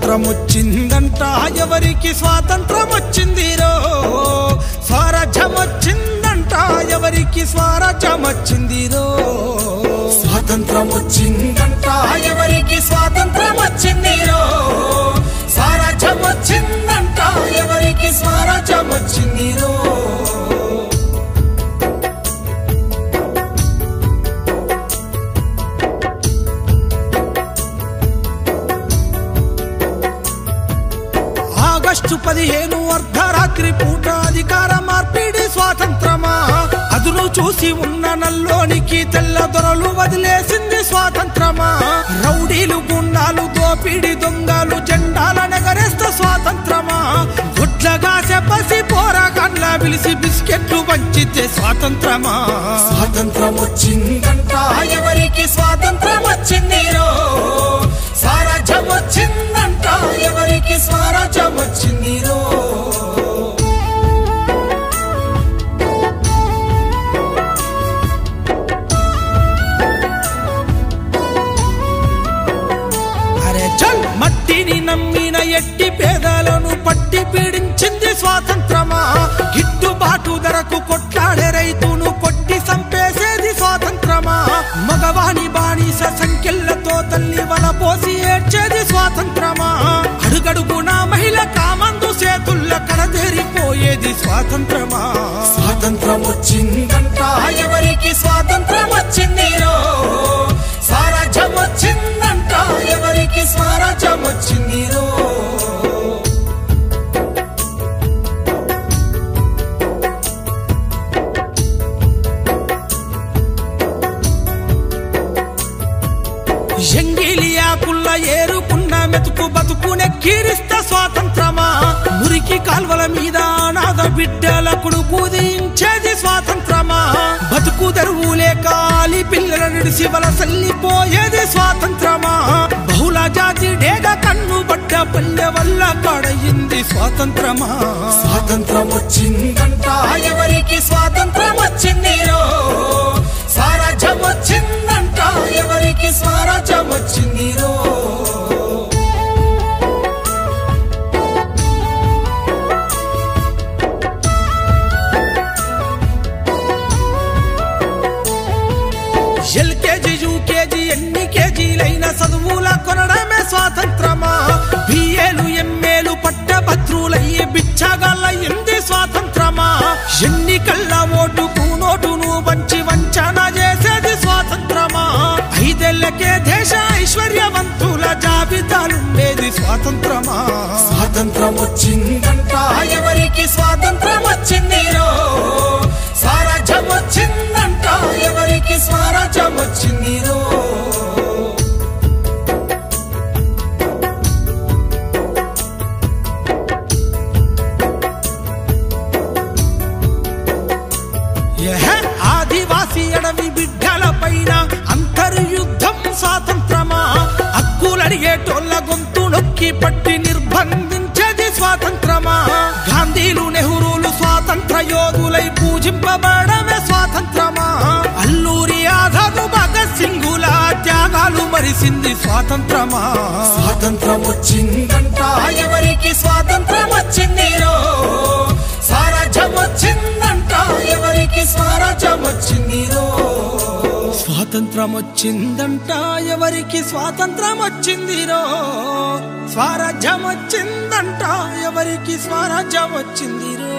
స్వాతంత్రం వచ్చిందంట ఎవరికి స్వాతంత్రం వచ్చిందిరో స్వరాజ్యం వచ్చిందంట ఎవరికి స్వరాజ్యం వచ్చిందిరో స్వాతంత్రం వచ్చిందంట ఎవరికి స్వాతంత్రం వచ్చిందిరో స్వరాజ్యం వచ్చిందంట ఎవరికి స్వరాజ్యం వచ్చిందిరో ఆగస్టు 15 అర్ధరాత్రి పూట అధికార మార్పిడి స్వాతంత్రమా అదును చూసి ఉన్న నల్లోనికి తెల్ల దొరలు వదిలేసింది స్వాతంత్రమా రౌడీలు గుండాలు దోపిడి దొంగలు జెండాల నెగరేస్త స్వాతంత్రమా గుడ్లగా చెప్పసి పోరాకండ్ల పిలిచి బిస్కెట్లు పంచితే స్వాతంత్రమా స్వాతంత్రం వచ్చిందంట ఎవరికి స్వాతంత్రం వచ్చిందిరో స్వరాజ్యం వచ్చిందంట ఎవరికి స్వరాజ్యం వచ్చిందిరో అరే చల్ మట్టిని నమ్మిన ఎట్టి పేదలను పట్టి పీడించింది స్వాతంత్రమా గిట్టుబాటు ధరకు కొట్లాడే రైతును కొట్టి సంపేసేది స్వాతంత్రమా మగవాణి బానిస సంఖ్యలతో తల్లి వల పోసి ఏడ్చేది స్వాతంత్రమా అడుగడుగున మహిళ కామందు చేతుల్ల కడదేరిపోయేది స్వాతంత్రమా స్వాతంత్రం వచ్చిందంట ఎవరికి స్వాతంత్రం వచ్చిందిరో స్వరాజ్యం వచ్చిందంట ఎవరికి స్వరాజ్యం వచ్చిందిరో ఎంగిలియాకుల్ల ఏరుకున్న మెతుకు బతుకునే కీరిస్త స్వాతంత్రమా మురికి కాల్వల మీద అనాథ బిడ్డల కొడుకు దించేది స్వాతంత్రమా బతుకు తెరువు లేక ఆలి పిల్లల నిడిసి వలసల్లిపోయేది స్వాతంత్రమా బహుళ జాతి డేగ కన్ను బట్ట పల్లె వల్ల కడయింది స్వాతంత్రమా స్వాతంత్రం వచ్చిందంట ఎవరికి స్వాతంత్రం వచ్చిందిరో స్వరాజ్యం వచ్చిందంట ఎవరికి స్వరాజ్యం వచ్చిందిరో ఎల్కేజీ యూకేజీ ఎన్ని కేజీలైన చదువుల కొనడమే స్వాతంత్రమా బిఏలు ఎంఏలు పట్టభద్రులయ్యి బిచ్చగాళ్ళయింది స్వాతంత్రమా ఎన్నికల్ల ఓటుకు నోటును పంచి వంచన చేసేది స్వాతంత్రమా 5 ఏళ్లకే దేశ ఐశ్వర్యవంతుల జాబితాలుండేది స్వాతంత్రమా స్వాతంత్రం వచ్చిందంట ఎవరికి స్వాతంత్రం వచ్చిందిరో స్వరాజ్యం వచ్చిందంట ఎవరికి స్వరాజ్యం వచ్చిందిరో ఆదివాసీ అడవి బిడ్డల పైన అంతర్యుద్ధం స్వాతంత్రమా హక్కులడిగేటోళ్ళ గొంతు నొక్కి పట్టి నిర్బంధించేది స్వాతంత్రమా గాంధీలు నెహ్రూలు స్వాతంత్ర యోధులై పూజింపబడమే స్వాతంత్రమా అల్లూరి ఆజాద్ భగత్ సింగుల త్యాగాలు మరిసింది స్వాతంత్రమా స్వాతంత్రం వచ్చిందంట ఎవరికి స్వాతంత్రం వచ్చిందిరో స్వరాజ్యం వచ్చిందంట ఎవరికి స్వరాజ్యం వచ్చిందిరో స్వాతంత్రం వచ్చిందంట ఎవరికి స్వాతంత్రం వచ్చిందిరో స్వరాజ్యం వచ్చిందంట ఎవరికి స్వరాజ్యం వచ్చిందిరో